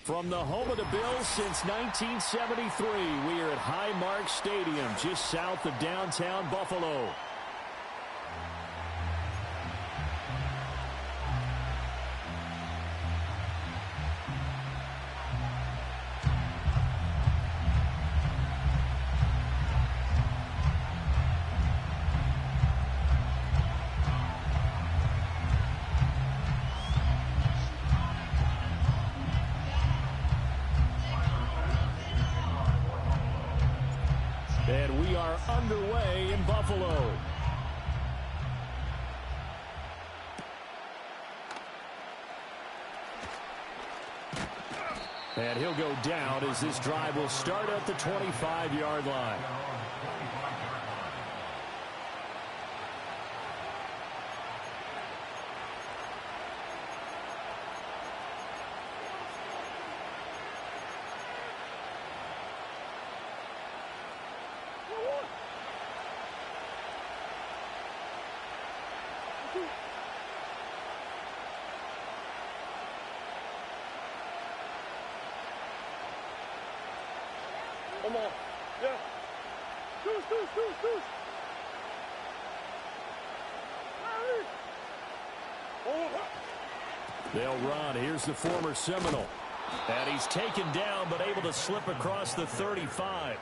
From the home of the Bills since 1973, we are at Highmark Stadium, just south of downtown Buffalo. And we are underway in Buffalo. And he'll go down as this drive will start at the 25-yard line. Come on. Yeah. Deuce. They'll run. Here's the former Seminole. And he's taken down but able to slip across the 35.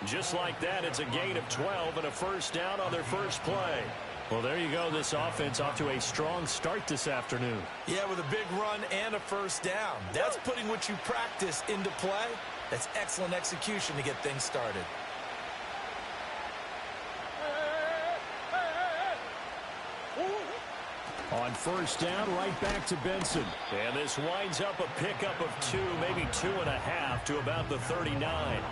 Just like that, it's a gain of 12 and a first down on their first play. Well, there you go. This offense off to a strong start this afternoon. Yeah, with a big run and a first down. That's putting what you practice into play. That's excellent execution to get things started. On first down, right back to Benson. And this winds up a pickup of 2, maybe 2.5 to about the 39.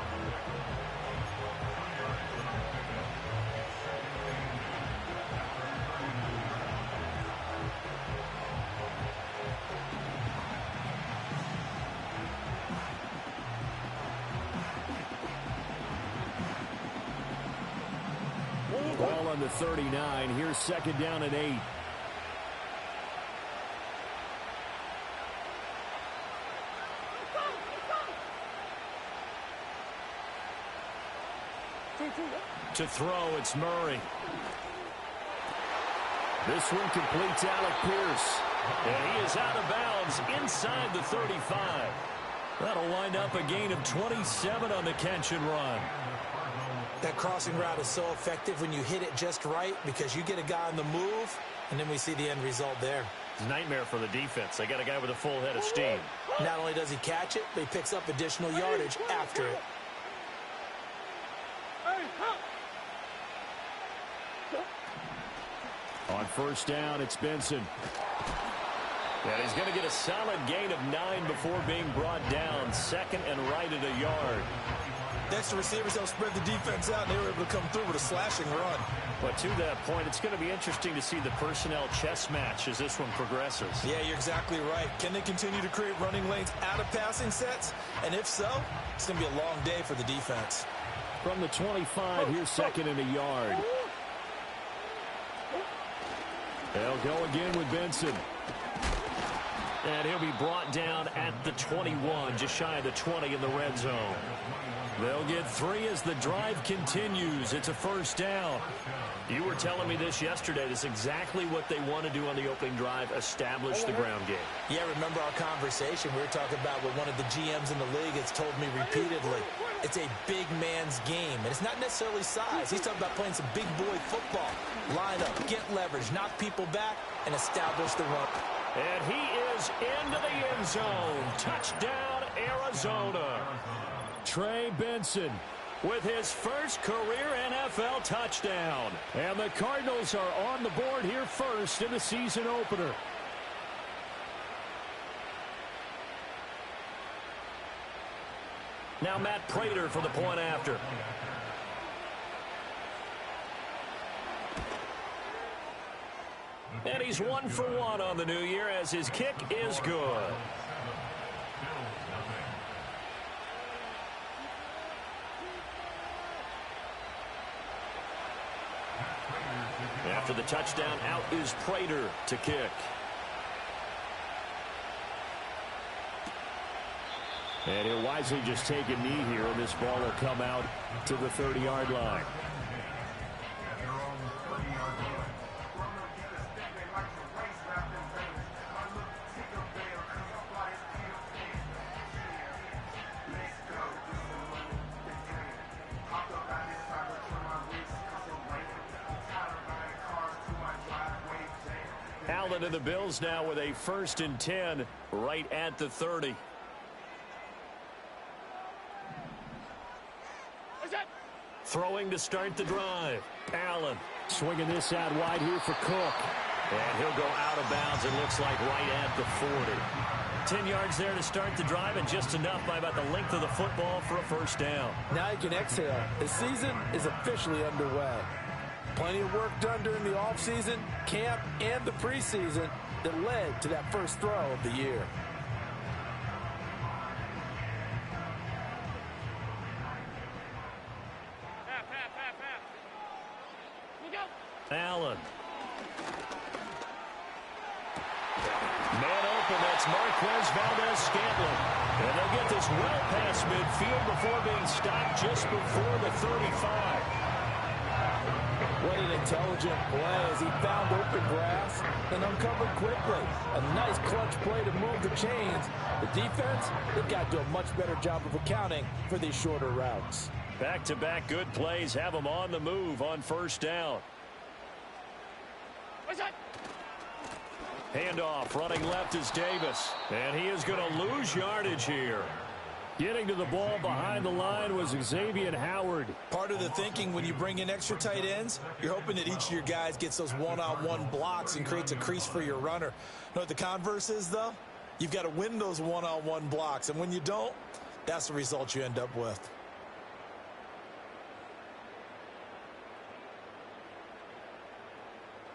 Ball on the 39. Here's second down and 8. To throw, it's Murray. This one completes Alec Pierce. And he is out of bounds inside the 35. That'll wind up a gain of 27 on the catch and run. That crossing route is so effective when you hit it just right because you get a guy on the move, and then we see the end result there. Nightmare for the defense. They got a guy with a full head of steam. Not only does he catch it, but he picks up additional yardage after it. On first down, it's Benson. And he's going to get a solid gain of 9 before being brought down. Second and right at a yard. Next, the receivers help spread the defense out, and they were able to come through with a slashing run. But to that point, it's going to be interesting to see the personnel chess match as this one progresses. Yeah, you're exactly right. Can they continue to create running lanes out of passing sets? And if so, it's going to be a long day for the defense. From the 25, here's second and a yard. They'll go again with Benson. And he'll be brought down at the 21, just shy of the 20 in the red zone. They'll get 3 as the drive continues. It's a first down. You were telling me this yesterday. This is exactly what they want to do on the opening drive, establish the ground game. Yeah, remember our conversation? We were talking about what one of the GMs in the league has told me repeatedly. It's a big man's game, and it's not necessarily size. He's talking about playing some big boy football. Line up, get leverage, knock people back, and establish the run. And he is into the end zone. Touchdown, Arizona. Trey Benson with his first career NFL touchdown. And the Cardinals are on the board here first in the season opener. Now Matt Prater for the point after. And he's 1 for 1 on the new year as his kick is good. After the touchdown, out is Prater to kick. And he'll wisely just take a knee here, and this ball will come out to the 30-yard line. Allen and the Bills now with a 1st and 10 right at the 30. Throwing to start the drive. Allen swinging this out wide here for Cook. And he'll go out of bounds, it looks like, right at the 40. 10 yards there to start the drive, and just enough by about the length of the football for a 1st down. Now you can exhale. The season is officially underway. Plenty of work done during the offseason, camp, and the preseason that led to that first throw of the year. Allen. Man open, that's Marquez Valdes-Scantling. And they'll get this well past midfield before being stopped just before the 35. What an intelligent play as he found open grass and uncovered quickly. A nice clutch play to move the chains. The defense, they've got to do a much better job of accounting for these shorter routes. Back-to-back good plays have them on the move on 1st down. Handoff, running left is Davis. And he is going to lose yardage here. Getting to the ball behind the line was Xavier Howard. Part of the thinking when you bring in extra tight ends, you're hoping that each of your guys gets those one-on-one blocks and creates a crease for your runner. You know what the converse is, though? You've got to win those one-on-one blocks. And when you don't, that's the result you end up with.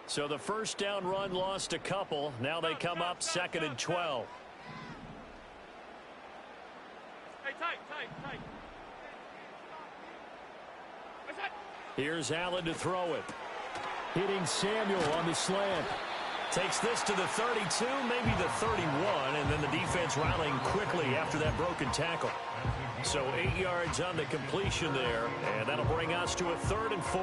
So the 1st down run lost a couple. Now they come up 2nd and 12. Hey, tight. Here's Allen to throw it. Hitting Samuel on the slant. Takes this to the 32, maybe the 31, and then the defense rallying quickly after that broken tackle. So 8 yards on the completion there, and that'll bring us to a 3rd and 4.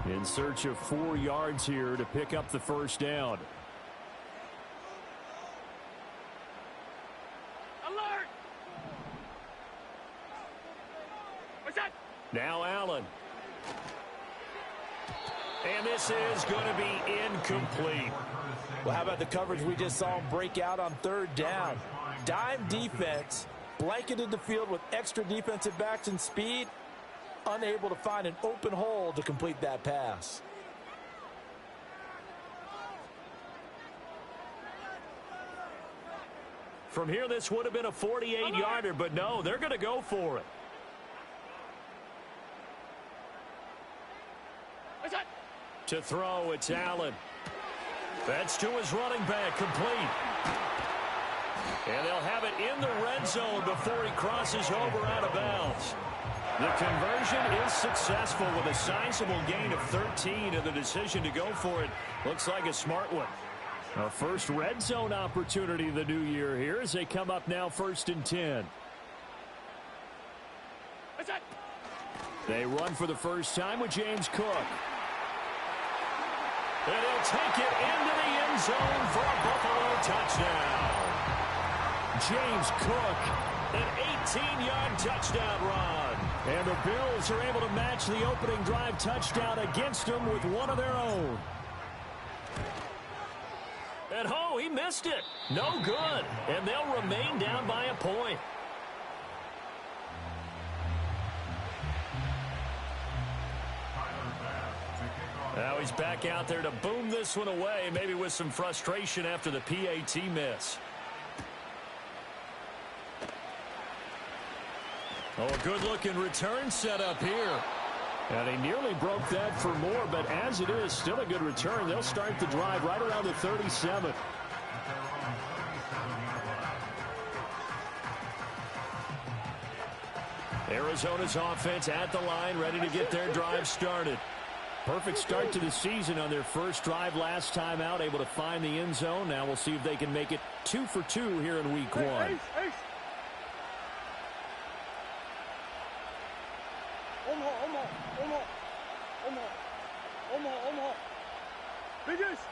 In search of 4 yards here to pick up the 1st down. Alert! What's that? Now Allen. And this is going to be incomplete. Well, how about the coverage we just saw him break out on 3rd down? Dime defense, blanketed the field with extra defensive backs and speed, unable to find an open hole to complete that pass. From here, this would have been a 48-yarder, but no, they're going to go for it. What's that? To throw, it's Allen. That's to his running back, complete. And they'll have it in the red zone before he crosses over out of bounds. The conversion is successful with a sizable gain of 13, and the decision to go for it looks like a smart one. A first red zone opportunity the new year here as they come up now 1st and 10. What's that? They run for the first time with James Cook. And he'll take it into the end zone for a Buffalo touchdown. James Cook, an 18-yard touchdown run. And the Bills are able to match the opening drive touchdown against them with one of their own. And oh, he missed it. No good. And they'll remain down by a point. Now he's back out there to boom this one away, maybe with some frustration after the PAT miss. Oh, a good-looking return set up here. And he nearly broke that for more, but as it is, still a good return. They'll start the drive right around the 37. Arizona's offense at the line, ready to get their drive started. Perfect start to the season on their first drive last time out, able to find the end zone. Now we'll see if they can make it 2 for 2 here in week 1. Ace. Biggest.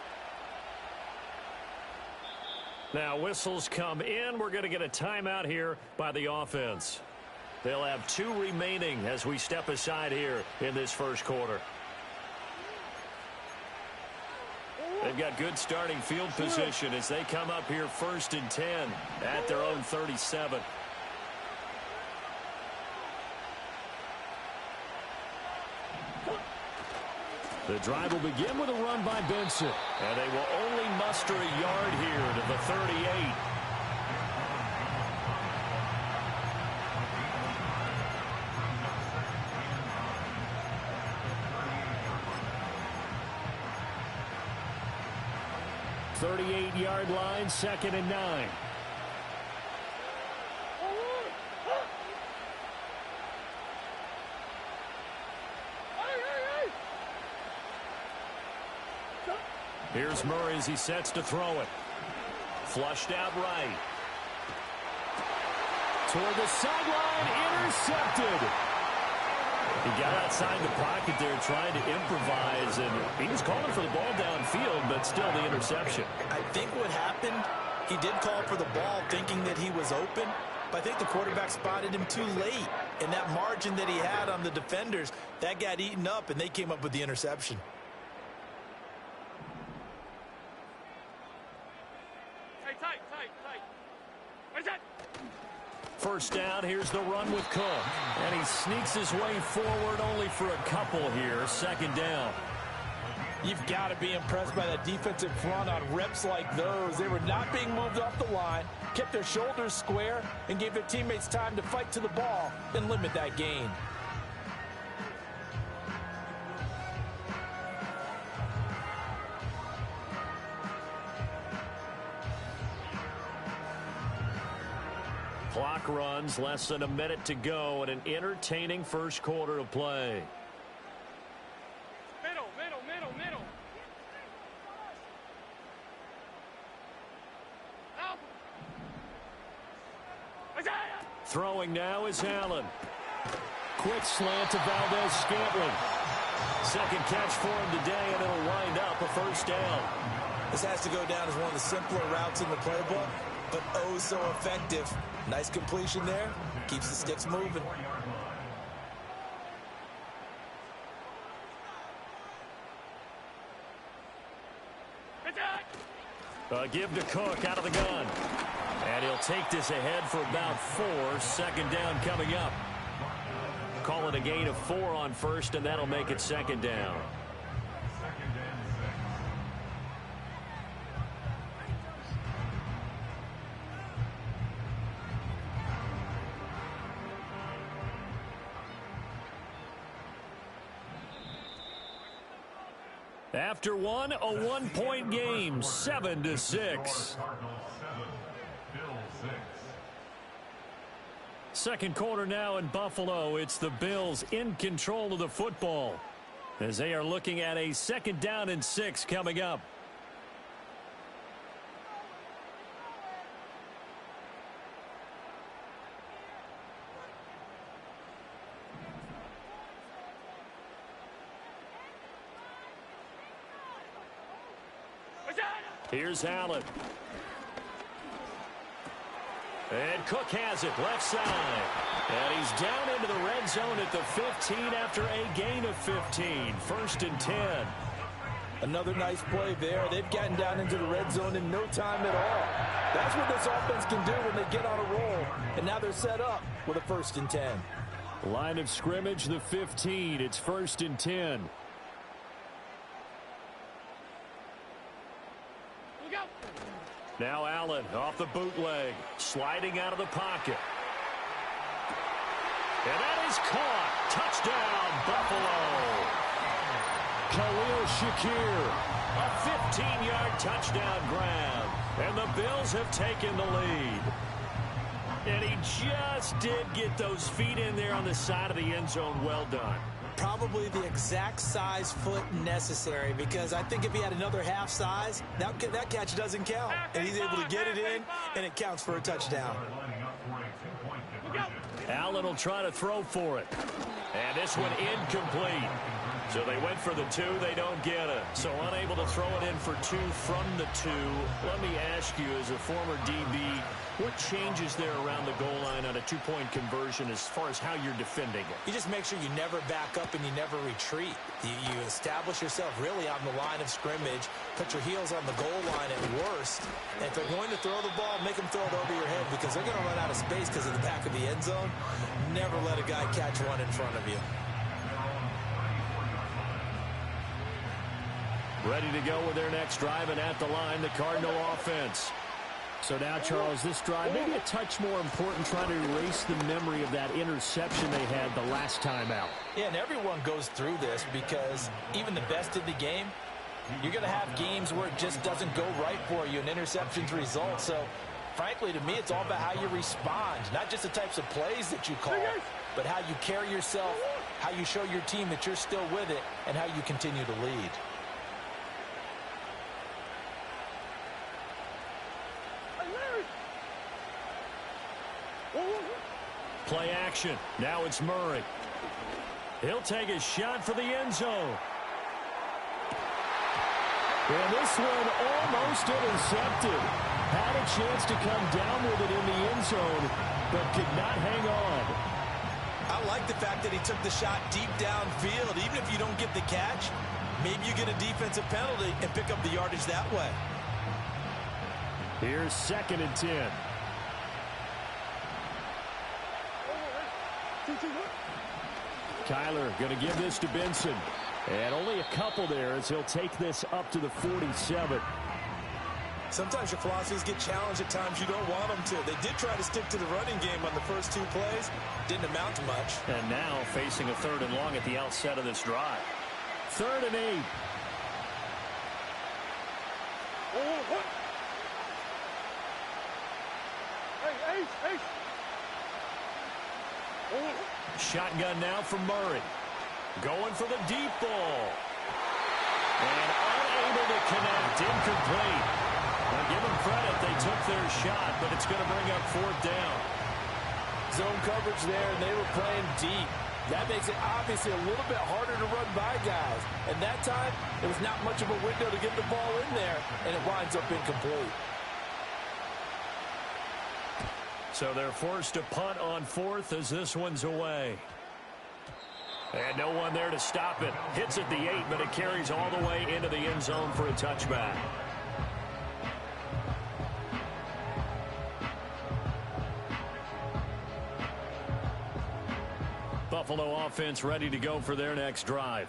Now whistles come in. We're going to get a timeout here by the offense. They'll have 2 remaining as we step aside here in this first quarter. They've got good starting field position as they come up here 1st and 10 at their own 37. The drive will begin with a run by Benson. And they will only muster a yard here to the 38. Thirty-eight-yard line, 2nd and 9. Here's Murray as he sets to throw it. Flushed out right. Toward the sideline, intercepted. He got outside the pocket there trying to improvise, and he was calling for the ball downfield, but still the interception. I think what happened, he did call for the ball thinking that he was open, but I think the quarterback spotted him too late. And that margin that he had on the defenders, that got eaten up, and they came up with the interception. First down, here's the run with Cook. And he sneaks his way forward only for a couple here. 2nd down. You've got to be impressed by that defensive front on reps like those. They were not being moved off the line, kept their shoulders square, and gave their teammates time to fight to the ball and limit that gain. Clock runs, less than a minute to go, and an entertaining first quarter of play. Middle. Out. Throwing now is Allen. Quick slant to Valdez-Scantling. 2nd catch for him today, and it'll wind up a first down. This has to go down as one of the simpler routes in the playbook, but oh so effective. Nice completion there. Keeps the sticks moving. Give to Cook out of the gun. And he'll take this ahead for about 4. 2nd down coming up. Call it a gain of 4 on first, and that'll make it 2nd down. After one, a 1-point game, 7-6. Second quarter now in Buffalo. It's the Bills in control of the football as they are looking at a 2nd down and 6 coming up. Here's Allen. And Cook has it, left side. And he's down into the red zone at the 15 after a gain of 15. 1st and 10. Another nice play there. They've gotten down into the red zone in no time at all. That's what this offense can do when they get on a roll. And now they're set up with a 1st and 10. Line of scrimmage, the 15. It's 1st and 10. Now Allen off the bootleg, sliding out of the pocket. And that is caught. Touchdown, Buffalo. Khalil Shakir, a 15-yard touchdown grab. And the Bills have taken the lead. And he just did get those feet in there on the side of the end zone. Well done. Probably the exact size foot necessary, because I think if he had another half size, that catch doesn't count. And he's able to get it in, and it counts for a touchdown. Allen will try to throw for it. And this one incomplete. So they went for the 2. They don't get it. So unable to throw it in for 2 from the 2. Let me ask you, as a former DB, what changes there around the goal line on a 2-point conversion as far as how you're defending it? You just make sure you never back up and you never retreat. You establish yourself really on the line of scrimmage, put your heels on the goal line at worst. And if they're going to throw the ball, make them throw it over your head, because they're going to run out of space because of the back of the end zone. Never let a guy catch one in front of you. Ready to go with their next drive, and at the line, the Cardinal offense. So now, Charles, this drive maybe a touch more important, trying to erase the memory of that interception they had the last time out. Yeah, and everyone goes through this, because even the best in the game, you're going to have games where it just doesn't go right for you, and interceptions result. So, frankly, to me, it's all about how you respond, not just the types of plays that you call, but how you carry yourself, how you show your team that you're still with it, and how you continue to lead. Play action. Now it's Murray. He'll take a shot for the end zone. And this one almost intercepted. Had a chance to come down with it in the end zone, but could not hang on. I like the fact that he took the shot deep downfield. Even if you don't get the catch, maybe you get a defensive penalty and pick up the yardage that way. Here's 2nd and 10. Kyler going to give this to Benson. And only a couple there as he'll take this up to the 47. Sometimes your philosophies get challenged at times you don't want them to. They did try to stick to the running game on the first 2 plays. Didn't amount to much. And now facing a 3rd and long at the outset of this drive. 3rd and 8. Hey. Shotgun now from Murray. Going for the deep ball. And unable to connect. Incomplete. Well, give them credit. They took their shot, but it's going to bring up 4th down. Zone coverage there, and they were playing deep. That makes it obviously a little bit harder to run by guys. And that time, there was not much of a window to get the ball in there, and it winds up incomplete. So they're forced to punt on 4th as this one's away. And no one there to stop it. Hits at the 8, but it carries all the way into the end zone for a touchback. Buffalo offense ready to go for their next drive.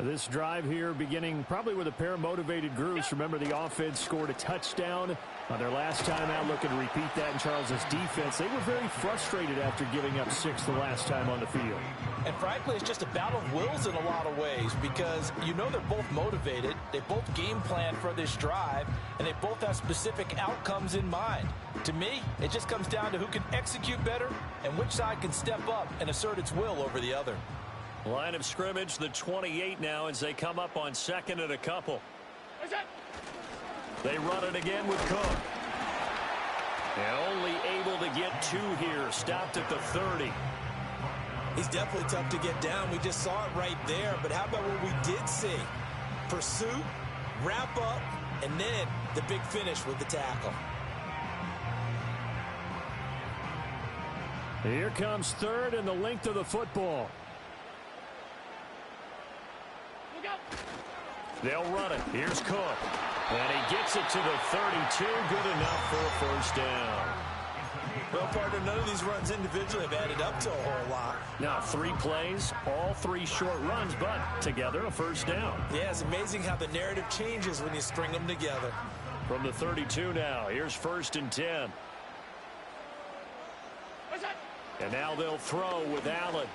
This drive here beginning probably with a pair of motivated groups. Remember, the offense scored a touchdown on their last time out. Looking to repeat that in Charles's defense. They were very frustrated after giving up 6 the last time on the field. And frankly, it's just a battle of wills in a lot of ways, because you know they're both motivated. They both game plan for this drive, and they both have specific outcomes in mind. To me, it just comes down to who can execute better and which side can step up and assert its will over the other. Line of scrimmage, the 28 now as they come up on 2nd and a couple. They run it again with Cook. And only able to get 2 here. Stopped at the 30. He's definitely tough to get down. We just saw it right there. But how about what we did see? Pursuit, wrap up, and then the big finish with the tackle. Here comes 3rd and the length of the football. They'll run it. Here's Cook. And he gets it to the 32. Good enough for a 1st down. Well, partner, none of these runs individually have added up to a whole lot. Now 3 plays, all 3 short runs, but together a 1st down. Yeah, it's amazing how the narrative changes when you string them together. From the 32 now, here's 1st and 10. And now they'll throw with Allen.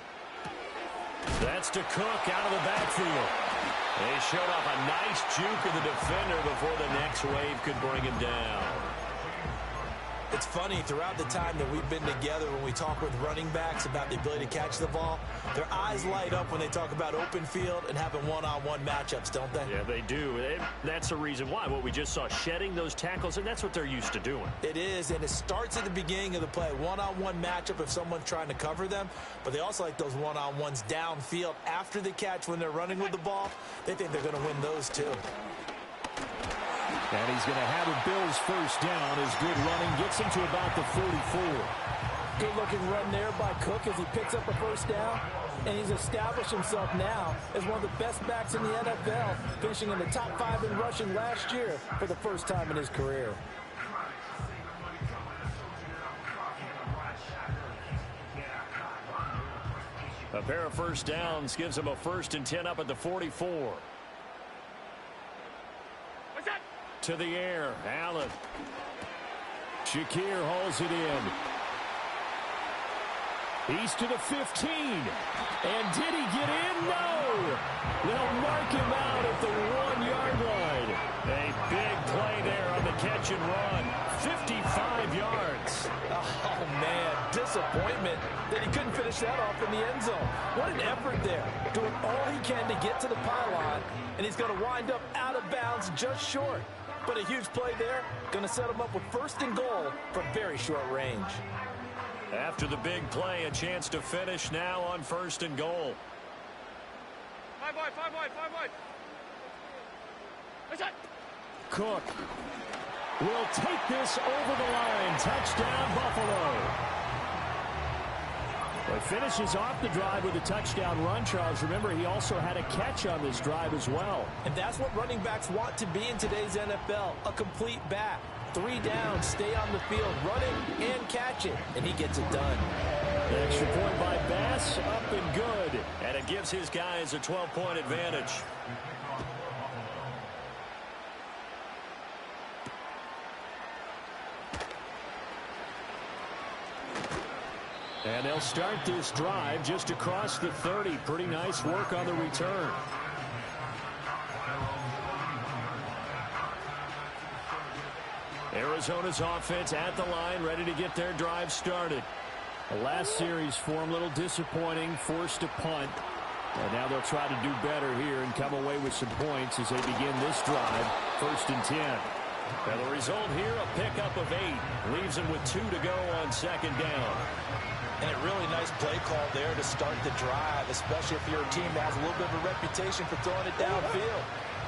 That's to Cook out of the backfield. They showed off a nice juke of the defender before the next wave could bring him down. It's funny, throughout the time that we've been together, when we talk with running backs about the ability to catch the ball, their eyes light up when they talk about open field and having one-on-one matchups, don't they? Yeah, they do. That's the reason why. What we just saw, shedding those tackles, and that's what they're used to doing. It is, and it starts at the beginning of the play. One-on-one matchup if someone's trying to cover them, but they also like those one-on-ones downfield after the catch when they're running with the ball. They think they're going to win those too. And he's going to have a Bills first down. His good running gets him to about the 44. Good-looking run there by Cook as he picks up a first down. And he's established himself now as one of the best backs in the NFL, finishing in the top 5 in rushing last year for the first time in his career. A pair of first downs gives him a 1st and 10 up at the 44. To the air, Allen. Shakir hauls it in. He's to the 15. And did he get in? No. They'll mark him out at the 1-yard line. A big play there on the catch and run. 55 yards. Oh, man, disappointment that he couldn't finish that off in the end zone. What an effort there. Doing all he can to get to the pylon, and he's going to wind up out of bounds just short. But a huge play there, going to set him up with 1st and goal from very short range. After the big play, a chance to finish now on 1st and goal. 5 wide, 5 wide, 5 wide. Cook will take this over the line. Touchdown, Buffalo. Well, he finishes off the drive with a touchdown run, Charles. Remember, he also had a catch on this drive as well. And that's what running backs want to be in today's NFL, a complete back. 3 downs, stay on the field, run it and catch it, and he gets it done. The extra point by Bass, up and good. And it gives his guys a 12-point advantage. And they'll start this drive just across the 30. Pretty nice work on the return. Arizona's offense at the line, ready to get their drive started. The last series for them, a little disappointing, forced to punt. And now they'll try to do better here and come away with some points as they begin this drive, 1st and 10. And the result here, a pickup of 8. Leaves them with 2 to go on 2nd down. And a really nice play call there to start the drive, especially if you're a team that has a little bit of a reputation for throwing it downfield.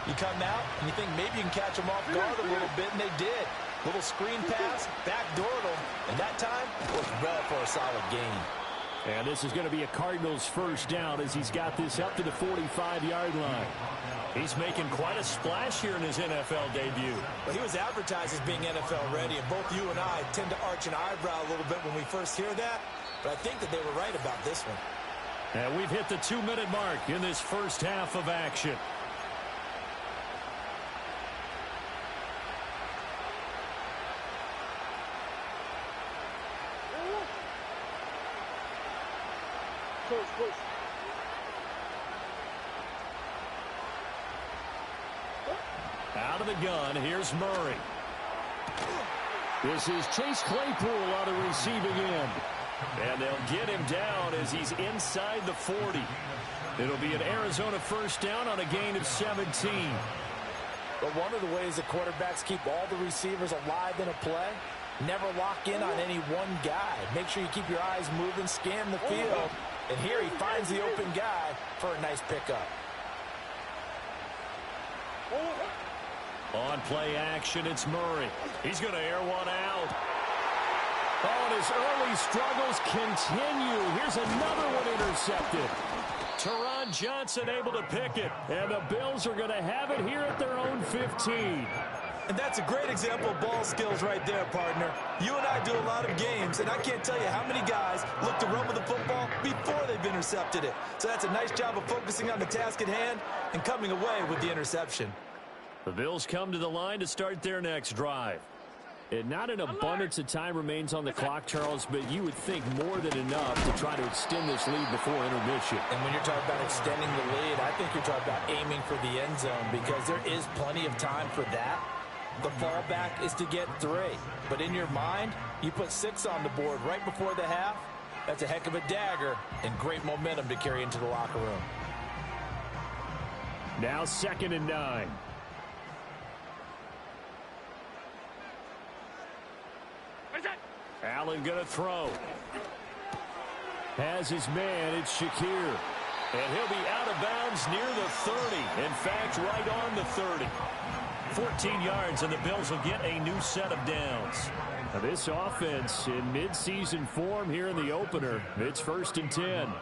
You come out and you think maybe you can catch them off guard a little bit, and they did. Little screen pass, backdoored them, and that time was well for a solid gain. And this is going to be a Cardinals first down as he's got this up to the 45-yard line. He's making quite a splash here in his NFL debut. Well, he was advertised as being NFL ready, and both you and I tend to arch an eyebrow a little bit when we first hear that. But I think that they were right about this one. And we've hit the 2-minute mark in this first half of action. Close. Out of the gun, here's Murray. This is Chase Claypool on the receiving end. And they'll get him down as he's inside the 40. It'll be an Arizona first down on a gain of 17. But one of the ways that quarterbacks keep all the receivers alive in a play, never lock in on any one guy. Make sure you keep your eyes moving, scan the field. And here he finds the open guy for a nice pickup. On play action, it's Murray. He's going to air one out. Oh, and his early struggles continue. Here's another one intercepted. Teron Johnson able to pick it. And the Bills are going to have it here at their own 15. And that's a great example of ball skills right there, partner. You and I do a lot of games, and I can't tell you how many guys look to run with the football before they've intercepted it. So that's a nice job of focusing on the task at hand and coming away with the interception. The Bills come to the line to start their next drive. And not an abundance of time remains on the clock, Charles, but you would think more than enough to try to extend this lead before intermission. And when you're talking about extending the lead, I think you're talking about aiming for the end zone because there is plenty of time for that. The fallback is to get 3. But in your mind, you put 6 on the board right before the half. That's a heck of a dagger and great momentum to carry into the locker room. Now 2nd and 9. Allen going to throw. Has his man, it's Shakir. And he'll be out of bounds near the 30. In fact, right on the 30. 14 yards, and the Bills will get a new set of downs. Now this offense in mid-season form here in the opener. It's 1st and 10.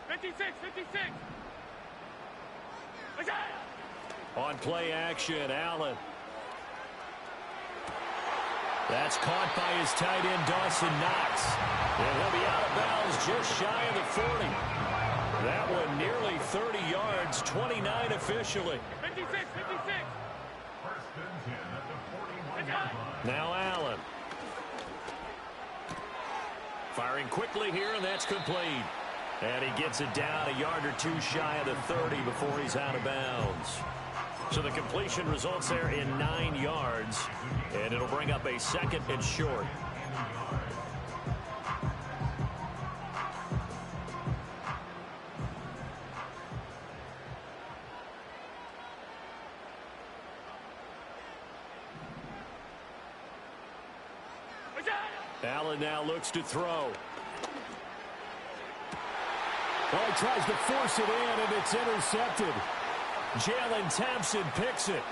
56, 56. On play action, Allen. That's caught by his tight end, Dawson Knox. And he'll be out of bounds just shy of the 40. That one nearly 30 yards, 29 officially. 56, 56. Now Allen. Firing quickly here, and that's complete. And he gets it down a yard or 2 shy of the 30 before he's out of bounds. So the completion results there in 9 yards, and it'll bring up a 2nd and short. Allen now looks to throw. Well, he tries to force it in, and it's intercepted. Jalen Thompson picks it.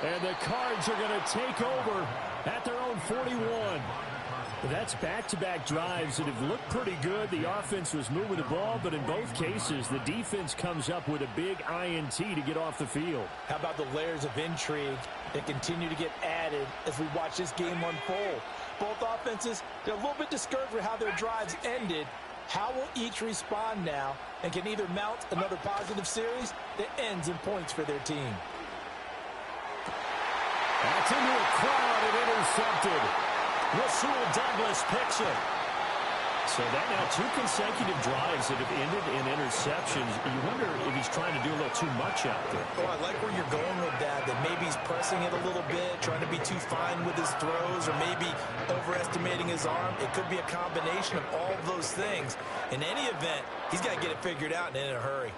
And the Cards are going to take over at their own 41. That's back-to-back drives that have looked pretty good. The offense was moving the ball, but in both cases, the defense comes up with a big INT to get off the field. How about the layers of intrigue that continue to get added as we watch this game unfold? Both offenses, they're a little bit discouraged with how their drives ended. How will each respond now and can either mount another positive series that ends in points for their team? That's into a crowd and intercepted. Rasul Douglas picks it. So that now 2 consecutive drives that have ended in interceptions. You wonder if he's trying to do a little too much out there. Oh, I like where you're going with that maybe he's pressing it a little bit, trying to be too fine with his throws, or maybe overestimating his arm. It could be a combination of all of those things. In any event, he's got to get it figured out and in a hurry.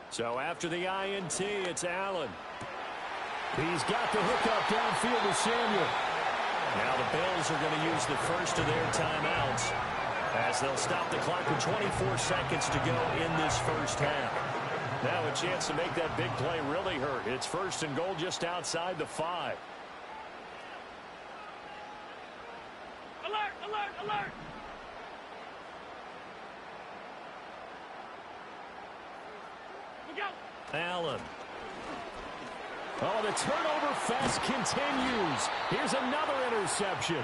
So after the INT, it's Allen. He's got the hookup downfield to Samuel. Now the Bills are going to use the first of their timeouts as they'll stop the clock with 24 seconds to go in this first half. Now a chance to make that big play really hurt. It's 1st and goal just outside the 5. Alert, alert, alert. Allen. Oh, the turnover fest continues. Here's another interception.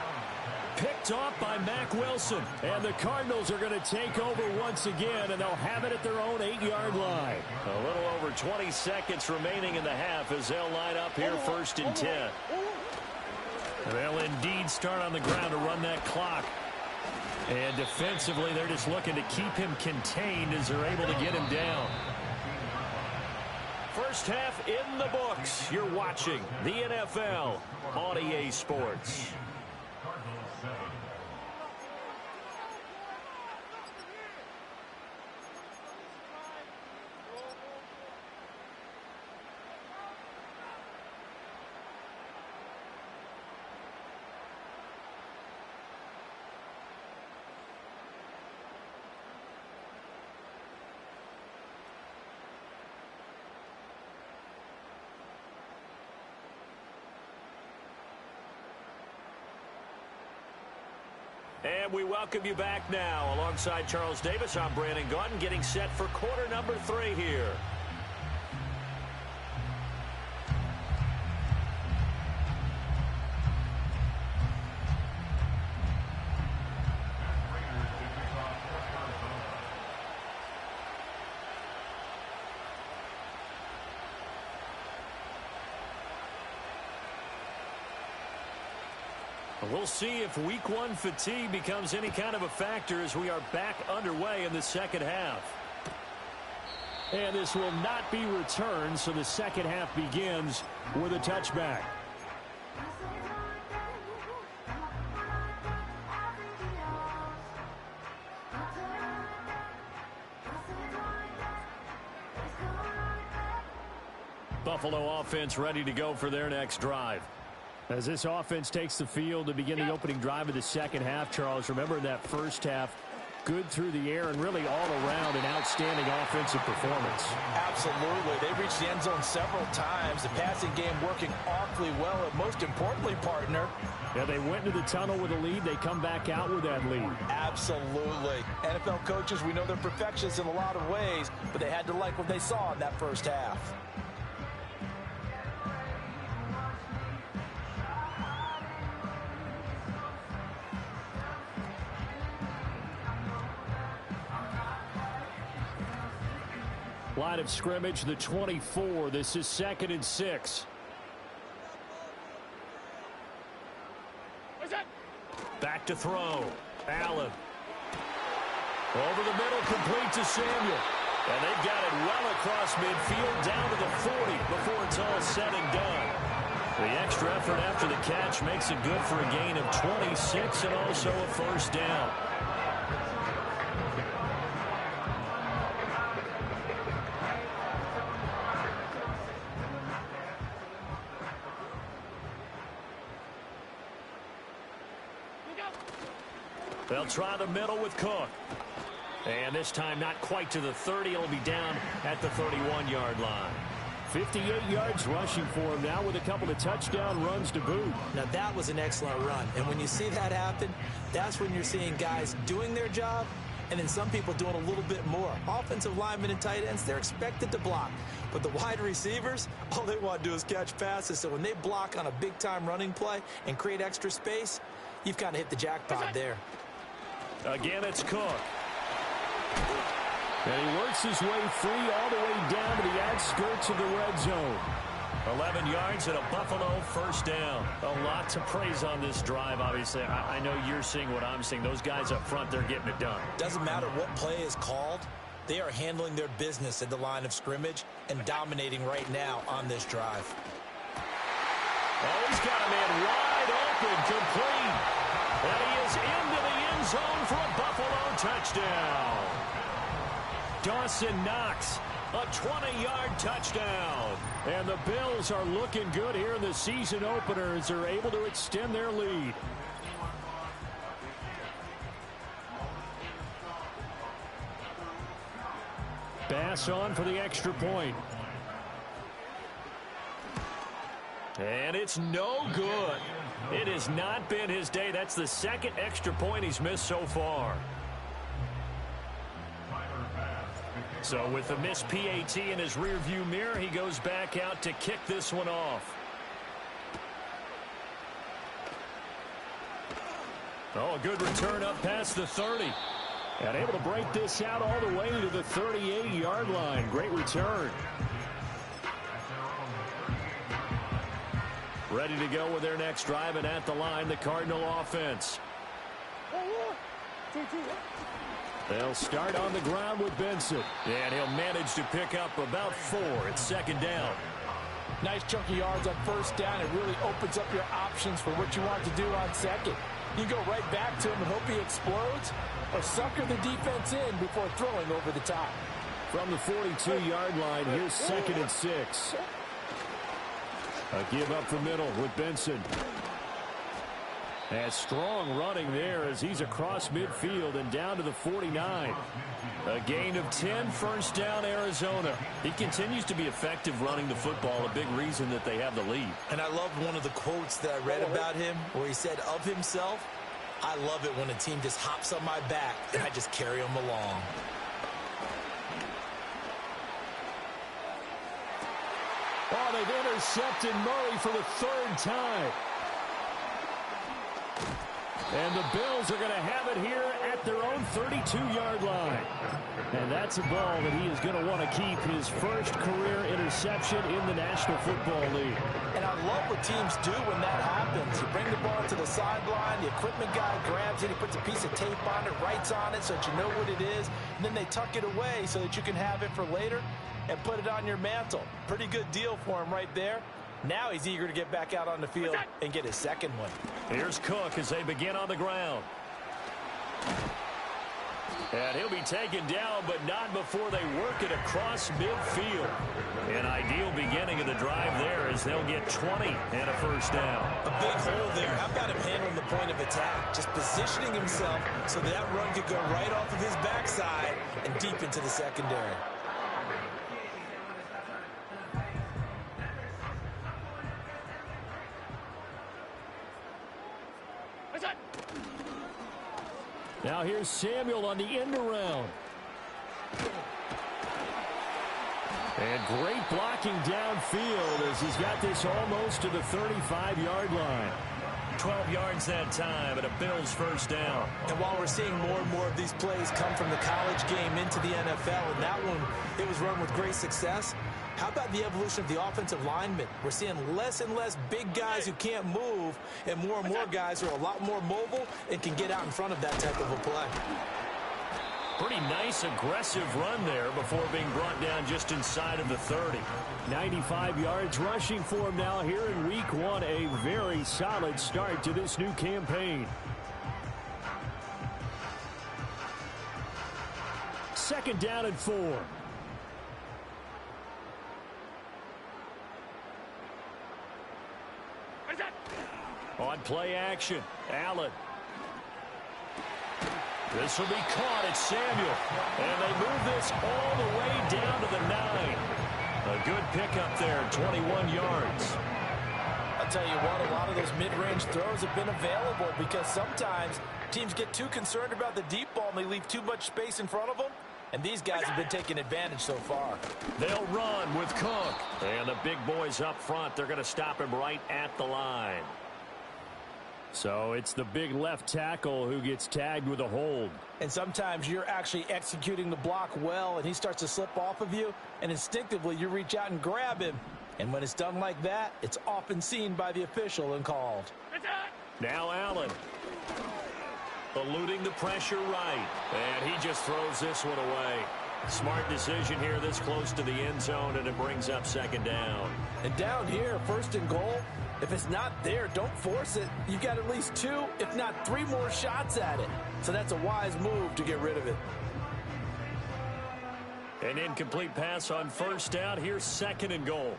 Picked off by Mack Wilson. And the Cardinals are going to take over once again, and they'll have it at their own 8-yard line. A little over 20 seconds remaining in the half as they'll line up here 1st and 10. They'll indeed start on the ground to run that clock. And defensively, they're just looking to keep him contained as they're able to get him down. First half in the books. You're watching the NFL on EA Sports. And we welcome you back now. Alongside Charles Davis, I'm Brandon Gaudin, getting set for quarter number 3 here. We'll see if week one fatigue becomes any kind of a factor as we are back underway in the second half. And this will not be returned, so the second half begins with a touchback. Buffalo offense ready to go for their next drive. As this offense takes the field to begin the opening drive of the second half, Charles, remember in that first half, good through the air and really all around an outstanding offensive performance. Absolutely. They reached the end zone several times. The passing game working awfully well. And most importantly, partner, yeah, they went into the tunnel with a lead. They come back out with that lead. Absolutely. NFL coaches, we know they're perfectionists in a lot of ways, but they had to like what they saw in that first half. Line of scrimmage, the 24. This is 2nd and 6. Back to throw. Allen. Over the middle, complete to Samuel. And they've got it well across midfield, down to the 40 before it's all said and done. The extra effort after the catch makes it good for a gain of 26 and also a first down. They'll try the middle with Cook. And this time not quite to the 30. It'll be down at the 31-yard line. 58 yards rushing for him now with a couple of touchdown runs to boot. Now that was an excellent run. And when you see that happen, that's when you're seeing guys doing their job and then some people doing a little bit more. Offensive linemen and tight ends, they're expected to block. But the wide receivers, all they want to do is catch passes. So when they block on a big-time running play and create extra space, you've kind of hit the jackpot there. Again, it's Cook. And he works his way free all the way down to the outskirts of the red zone. 11 yards and a Buffalo first down. A lot to praise on this drive, obviously. I know you're seeing what I'm seeing. Those guys up front, they're getting it done. Doesn't matter what play is called. They are handling their business at the line of scrimmage and dominating right now on this drive. Oh, he's got a man wide open, complete. And he is into the end zone for a Buffalo touchdown. Dawson Knox, a 20-yard touchdown. And the Bills are looking good here in the season opener as they're able to extend their lead. Bass on for the extra point. And it's no good. It has not been his day. That's the second extra point he's missed so far. So with the missed PAT in his rearview mirror, he goes back out to kick this one off. Oh, a good return up past the 30. And able to break this out all the way to the 38-yard line. Great return. Ready to go with their next drive, and at the line, the Cardinal offense. They'll start on the ground with Benson. And he'll manage to pick up about 4. It's second down. Nice chunky yards on first down. It really opens up your options for what you want to do on second. You go right back to him and hope he explodes, or sucker the defense in before throwing over the top. From the 42-yard line, here's 2nd and 6. A give up the middle with Benson. And strong running there as he's across midfield and down to the 49. A gain of 10, first down, Arizona. He continues to be effective running the football, a big reason that they have the lead. And I loved one of the quotes that I read about him where he said of himself, "I love it when a team just hops on my back and I just carry them along." Oh, they've intercepted Murray for the 3rd time. And the Bills are going to have it here at their own 32-yard line. And that's a ball that he is going to want to keep, his first career interception in the National Football League. And I love what teams do when that happens. You bring the ball to the sideline, the equipment guy grabs it, he puts a piece of tape on it, writes on it so that you know what it is, and then they tuck it away so that you can have it for later and put it on your mantle. Pretty good deal for him right there. Now he's eager to get back out on the field and get his second one. Here's Cook as they begin on the ground. And he'll be taken down, but not before they work it across midfield. An ideal beginning of the drive there as they'll get 20 and a first down. A big hole there. How about him handling the point of attack? Just positioning himself so that run could go right off of his backside and deep into the secondary. Now here's Samuel on the end around. And great blocking downfield as he's got this almost to the 35-yard line. 12 yards that time and a Bills first down. And while we're seeing more and more of these plays come from the college game into the NFL, and that one, it was run with great success, how about the evolution of the offensive linemen? We're seeing less and less big guys who can't move and more guys who are a lot more mobile and can get out in front of that type of a play. Pretty nice, aggressive run there before being brought down just inside of the 30. 95 yards rushing for him now here in week one. A very solid start to this new campaign. Second down and 4. On play action, Allen. This will be caught. It's Samuel. And they move this all the way down to the 9. A good pickup there, 21 yards. I'll tell you what, a lot of those mid-range throws have been available because sometimes teams get too concerned about the deep ball and they leave too much space in front of them. And these guys have been taking advantage so far. They'll run with Cook. And the big boys up front, they're going to stop him right at the line. So it's the big left tackle who gets tagged with a hold. And sometimes you're actually executing the block well, and he starts to slip off of you, and instinctively you reach out and grab him. And when it's done like that, it's often seen by the official and called. Now Allen. Eluding the pressure right. And he just throws this one away. Smart decision here this close to the end zone, and it brings up second down. And down here, first and goal, if it's not there, don't force it. You've got at least 2, if not 3 more shots at it. So that's a wise move to get rid of it. An incomplete pass on first down. Here's second and goal.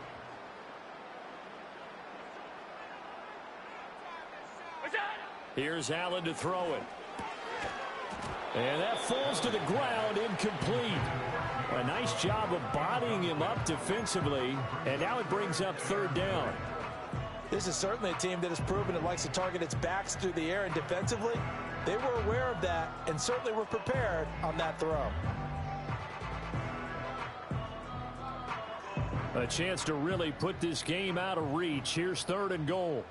Here's Allen to throw it. And that falls to the ground, incomplete. A nice job of bodying him up defensively. And now it brings up third down. This is certainly a team that has proven it likes to target its backs through the air, and defensively, they were aware of that and certainly were prepared on that throw. A chance to really put this game out of reach. Here's third and goal.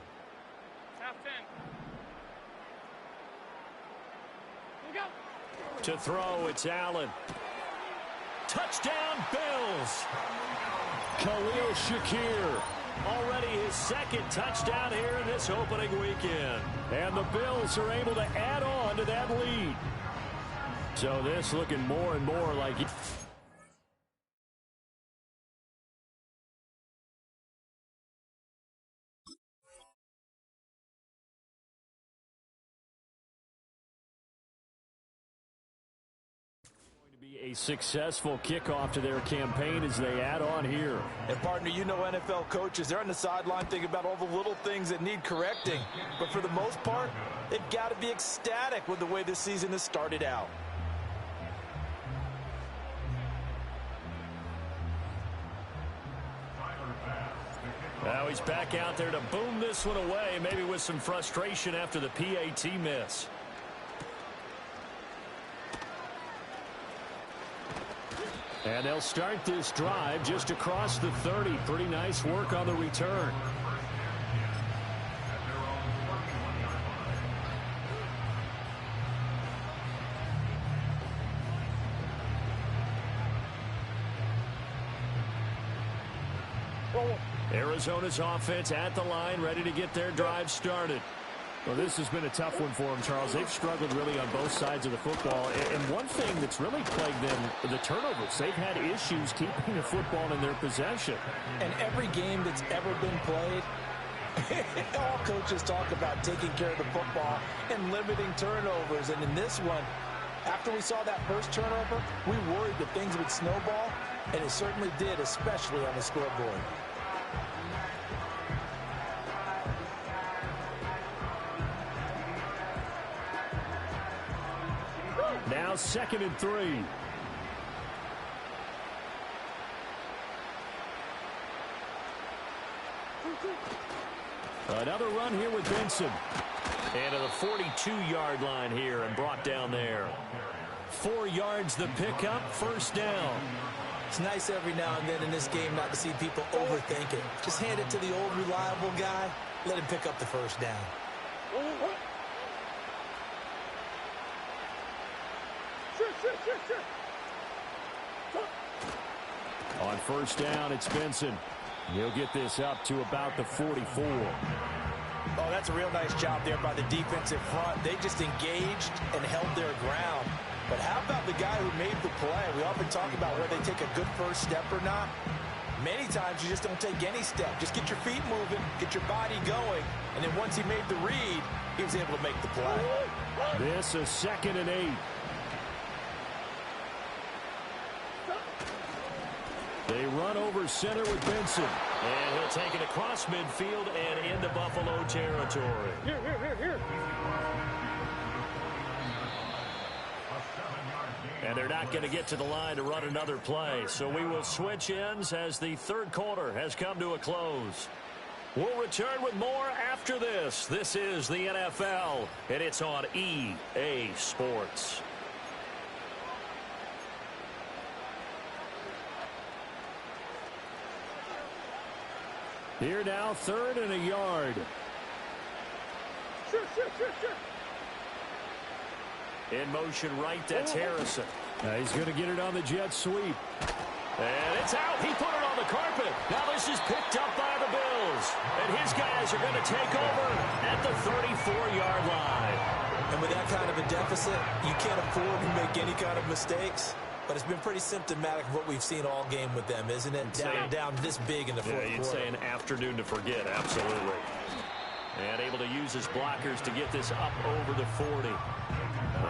Half 10. Go. To throw, it's Allen. Touchdown, Bills. Khalil Shakir. Already his second touchdown here in this opening weekend. And the Bills are able to add on to that lead. So this looking more and more like it. A successful kickoff to their campaign as they add on here. And partner, you know NFL coaches, they're on the sideline thinking about all the little things that need correcting. But for the most part, they've got to be ecstatic with the way this season has started out. Now he's back out there to boom this one away, maybe with some frustration after the PAT miss. And they'll start this drive just across the 30. Pretty nice work on the return. Arizona's offense at the line, ready to get their drive started. Well, this has been a tough one for them, Charles. They've struggled really on both sides of the football. And one thing that's really plagued them, the turnovers. They've had issues keeping the football in their possession. And every game that's ever been played, all coaches talk about taking care of the football and limiting turnovers. And in this one, after we saw that first turnover, we worried that things would snowball, and it certainly did, especially on the scoreboard. Now 2nd and 3. Another run here with Benson. And to the 42-yard line here and brought down there. 4 yards the pickup, first down. It's nice every now and then in this game not to see people overthink it. Just hand it to the old reliable guy. Let him pick up the first down. On first down, it's Benson. He'll get this up to about the 44. Oh, that's a real nice job there by the defensive front. They just engaged and held their ground. But how about the guy who made the play? We often talk about whether they take a good first step or not. Many times you just don't take any step. Just get your feet moving, get your body going, and then once he made the read, he was able to make the play. This is 2nd and 8. They run over center with Benson. And he'll take it across midfield and into Buffalo territory. Here. And they're not going to get to the line to run another play. So we will switch ends as the third quarter has come to a close. We'll return with more after this. This is the NFL, and it's on EA Sports. Here now, 3rd and a yard. Sure. In motion right, that's Harrison. He's going to get it on the jet sweep. And it's out. He put it on the carpet. Now this is picked up by the Bills. And his guys are going to take over at the 34-yard line. And with that kind of a deficit, you can't afford to make any kind of mistakes. But it's been pretty symptomatic of what we've seen all game with them, isn't it? Down this big in the fourth quarter. You'd say an afternoon to forget, absolutely. And able to use his blockers to get this up over the 40.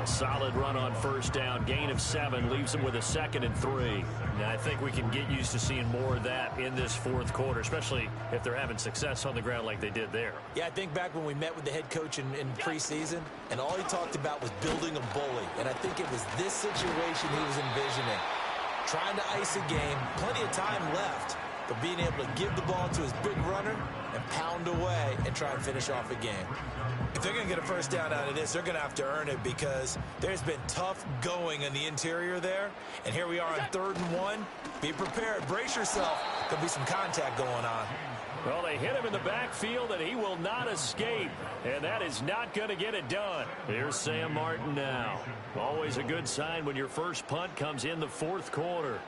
A solid run on first down. Gain of 7 leaves him with a 2nd and 3. Now, I think we can get used to seeing more of that in this fourth quarter, especially if they're having success on the ground like they did there. Yeah, I think back when we met with the head coach in preseason, and all he talked about was building a bully. And I think it was this situation he was envisioning. Trying to ice a game, plenty of time left, but being able to give the ball to his big runner and pound away and try and finish off a game. If they're going to get a first down out of this, they're going to have to earn it because there's been tough going in the interior there. And here we are on 3rd and 1. Be prepared. Brace yourself. There'll be some contact going on. Well, they hit him in the backfield, and he will not escape. And that is not going to get it done. Here's Sam Martin now. Always a good sign when your first punt comes in the fourth quarter.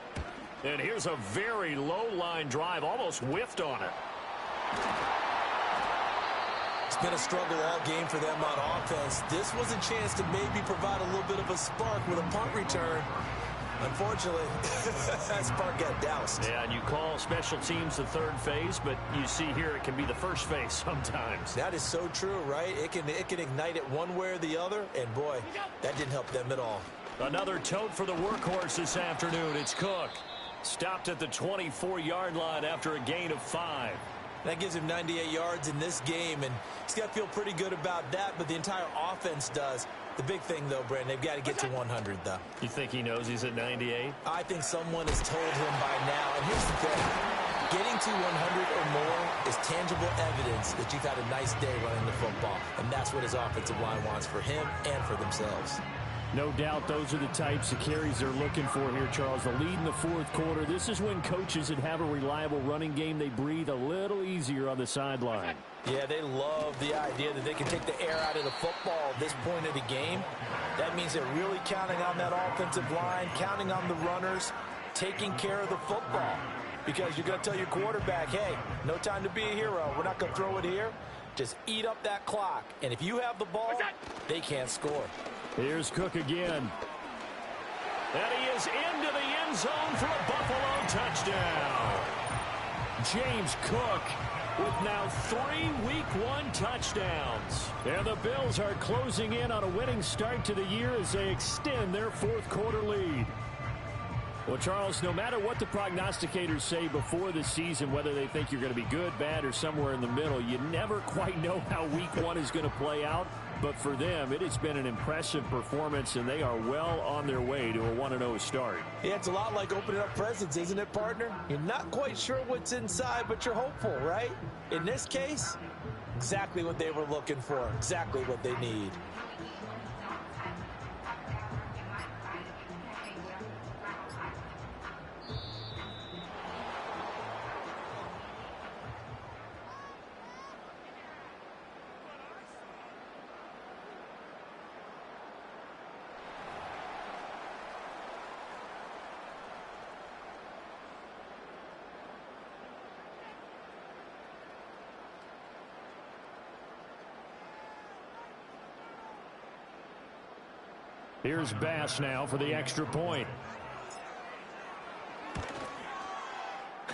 And here's a very low-line drive, almost whiffed on it. It's been a struggle all game for them on offense. This was a chance to maybe provide a little bit of a spark with a punt return. Unfortunately, that spark got doused. Yeah, and you call special teams the third phase, but you see here it can be the first phase sometimes. That is so true, right? It can ignite it one way or the other, and boy, that didn't help them at all. Another tote for the workhorse this afternoon. It's Cook. Stopped at the 24-yard line after a gain of 5. That gives him 98 yards in this game, and he's got to feel pretty good about that, but the entire offense does. The big thing, though, Brandon, they've got to get to 100, though. You think he knows he's at 98? I think someone has told him by now, and here's the thing. Getting to 100 or more is tangible evidence that you've had a nice day running the football, and that's what his offensive line wants for him and for themselves. No doubt those are the types of carries they're looking for here, Charles. The lead in the fourth quarter. This is when coaches that have a reliable running game, they breathe a little easier on the sideline. Yeah, they love the idea that they can take the air out of the football at this point of the game. That means they're really counting on that offensive line, counting on the runners, taking care of the football. because you're going to tell your quarterback, hey, no time to be a hero. We're not going to throw it here. Just eat up that clock. And if you have the ball, they can't score. Here's Cook again. And he is into the end zone for a Buffalo touchdown. James Cook with now 3 Week 1 touchdowns. And the Bills are closing in on a winning start to the year as they extend their fourth quarter lead. Well, Charles, no matter what the prognosticators say before the season, whether they think you're going to be good, bad, or somewhere in the middle, you never quite know how Week 1 is going to play out. But for them, it has been an impressive performance, and they are well on their way to a 1-0 start. Yeah, it's a lot like opening up presents, isn't it, partner? You're not quite sure what's inside, but you're hopeful, right? In this case, exactly what they were looking for, exactly what they need. Here's Bass now for the extra point.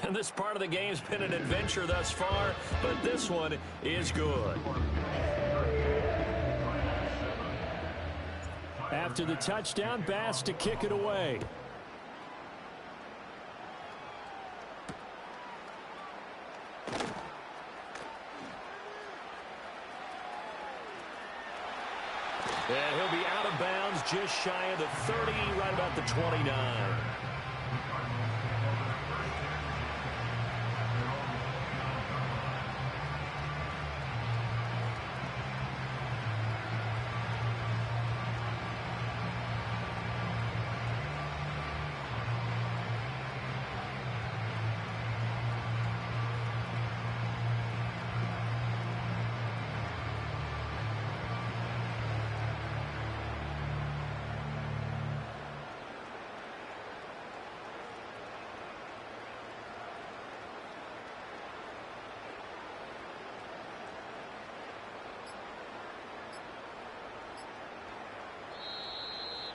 And this part of the game's been an adventure thus far, but this one is good. After the touchdown, Bass to kick it away. And he'll be out of bounds just shy of the 30, right about the 29.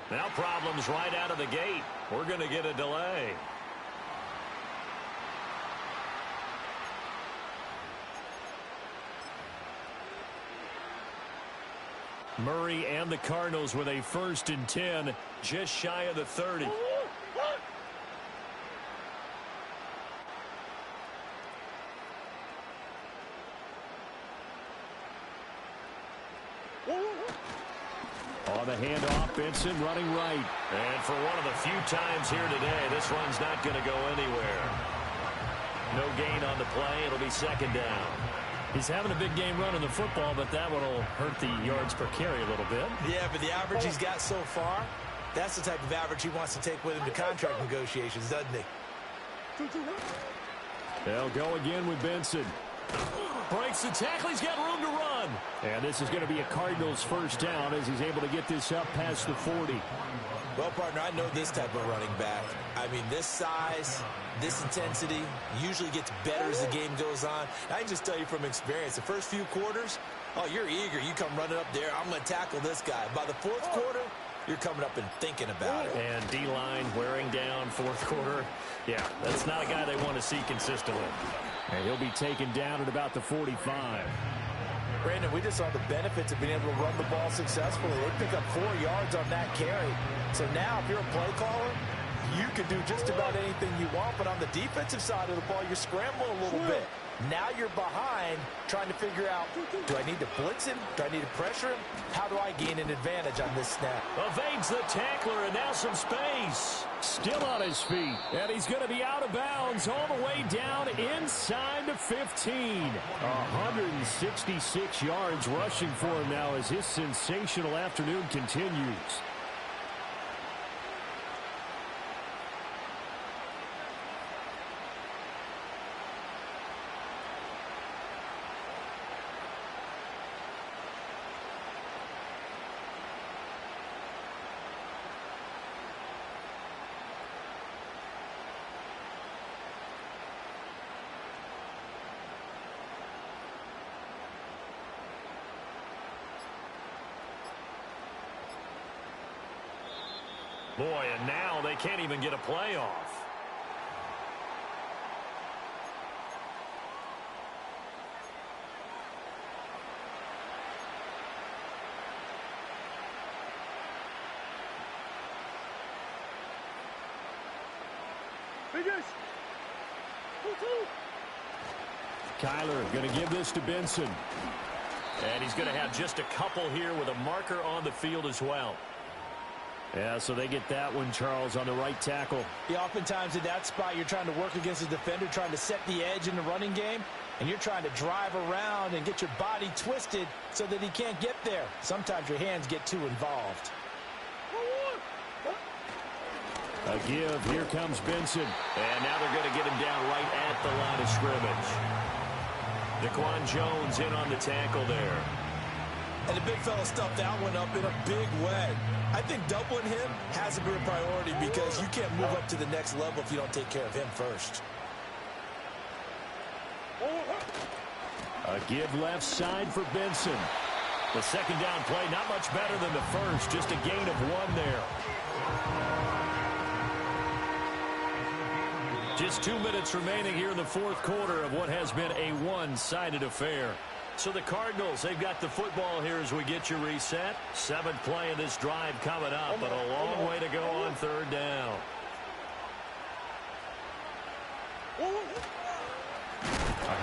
Now problems right out of the gate. We're going to get a delay. Murray and the Cardinals with a 1st and 10, just shy of the 30. On the handoff, Benson running right. And for one of the few times here today, this run's not going to go anywhere. No gain on the play. It'll be 2nd down. He's having a big game running the football, but that one will hurt the yards per carry a little bit. Yeah, but the average he's got so far, that's the type of average he wants to take with him to contract negotiations, doesn't he? They'll go again with Benson. Breaks the tackle. He's got room to run. And this is going to be a Cardinals 1st down as he's able to get this up past the 40. Well, partner, I know this type of running back. I mean, this size, this intensity usually gets better as the game goes on. I can just tell you from experience, the first few quarters, oh, you're eager. You come running up there. I'm going to tackle this guy. By the 4th quarter, you're coming up and thinking about it. And D-line wearing down 4th quarter. Yeah, that's not a guy they want to see consistently. And he'll be taken down at about the 45. Brandon, we just saw the benefits of being able to run the ball successfully. They pick up 4 yards on that carry. So now if you're a play caller, you can do just about anything you want. But on the defensive side of the ball, you're scrambling a little bit. Now you're behind trying to figure out, do I need to blitz him? Do I need to pressure him? How do I gain an advantage on this snap? Evades the tackler, and now some space. Still on his feet. And he's going to be out of bounds all the way down inside the 15. 166 yards rushing for him now as his sensational afternoon continues. Boy, and now they can't even get a play off. Kyler going to give this to Benson. And he's going to have just a couple here with a marker on the field as well. Yeah, so they get that one, Charles, on the right tackle. Yeah, oftentimes in that spot, you're trying to work against a defender, trying to set the edge in the running game, and you're trying to drive around and get your body twisted so that he can't get there. Sometimes your hands get too involved. A give. Here comes Benson. And now they're going to get him down right at the line of scrimmage. Daquan Jones in on the tackle there. And the big fella stuffed that one up in a big way. I think doubling him has to be a priority because you can't move up to the next level if you don't take care of him first. A give left side for Benson. The second down play, not much better than the first, just a gain of 1 there. Just 2 minutes remaining here in the fourth quarter of what has been a one-sided affair. So the Cardinals, they've got the football here as we get you reset. 7th play of this drive coming up, but a long way to go on third down. A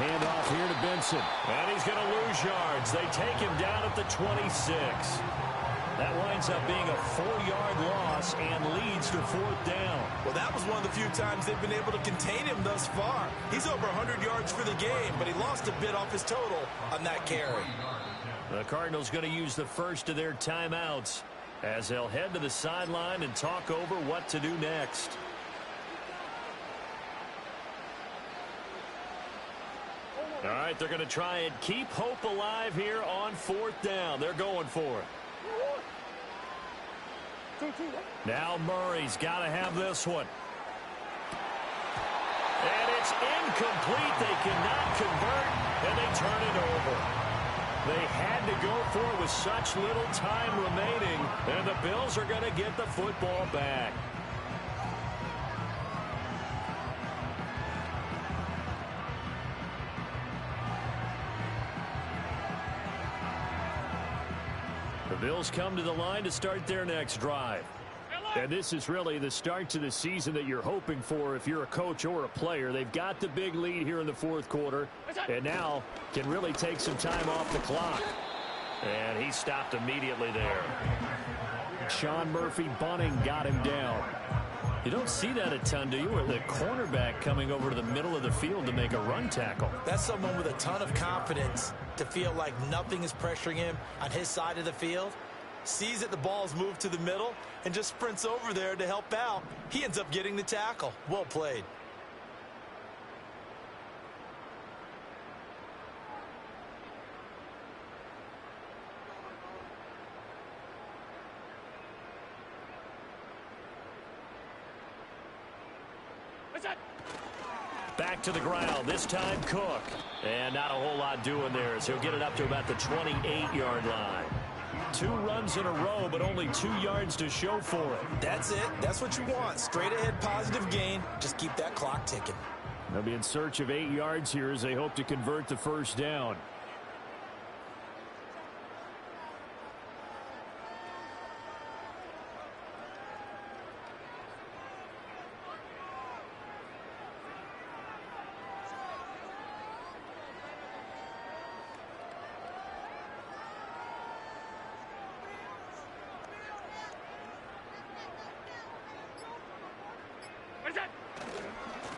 handoff here to Benson. And he's going to lose yards. They take him down at the 26. That winds up being a 4-yard loss and leads to fourth down. Well, that was one of the few times they've been able to contain him thus far. He's over 100 yards for the game, but he lost a bit off his total on that carry. The Cardinals going to use the first of their timeouts as they'll head to the sideline and talk over what to do next. All right, they're going to try and keep hope alive here on fourth down. They're going for it. Now Murray's got to have this one. And it's incomplete. They cannot convert, and they turn it over. They had to go for it with such little time remaining, and the Bills are going to get the football back. The Bills come to the line to start their next drive. And this is really the start to the season that you're hoping for if you're a coach or a player. They've got the big lead here in the fourth quarter, and now can really take some time off the clock. And he stopped immediately there. Sean Murphy-Bunting got him down. You don't see that a ton, do you? Where the cornerback coming over to the middle of the field to make a run tackle. That's someone with a ton of confidence to feel like nothing is pressuring him on his side of the field. Sees that the ball's moved to the middle and just sprints over there to help out. He ends up getting the tackle. Well played. Back to the ground, this time Cook. And not a whole lot doing there as he'll get it up to about the 28-yard line. 2 runs in a row, but only 2 yards to show for it. That's it. That's what you want. Straight ahead positive gain. Just keep that clock ticking. They'll be in search of 8 yards here as they hope to convert the first down.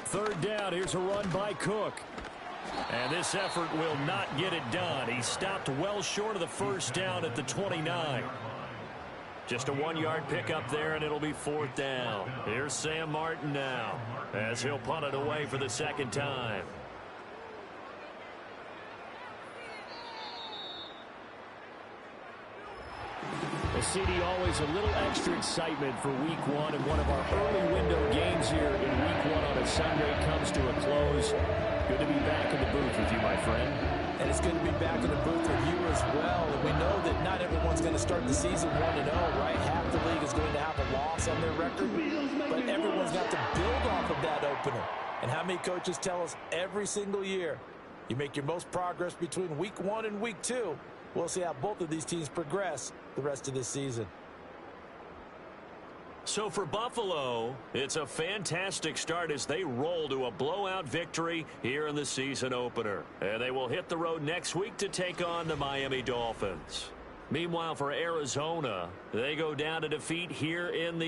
Third down, here's a run by Cook. And this effort will not get it done. He stopped well short of the first down at the 29. Just a 1-yard pickup there, and it'll be fourth down. Here's Sam Martin now as he'll punt it away for the second time. CD, always a little extra excitement for week one, and one of our early window games here in week one on a Sunday comes to a close. Good to be back in the booth with you, my friend. And it's good to be back in the booth with you as well. And we know that not everyone's going to start the season 1-0, right? Half the league is going to have a loss on their record, but everyone's got to build off of that opener. And how many coaches tell us every single year, you make your most progress between week 1 and week 2. We'll see how both of these teams progress the rest of this season. So for Buffalo, it's a fantastic start as they roll to a blowout victory here in the season opener. And they will hit the road next week to take on the Miami Dolphins. Meanwhile, for Arizona, they go down to defeat here in the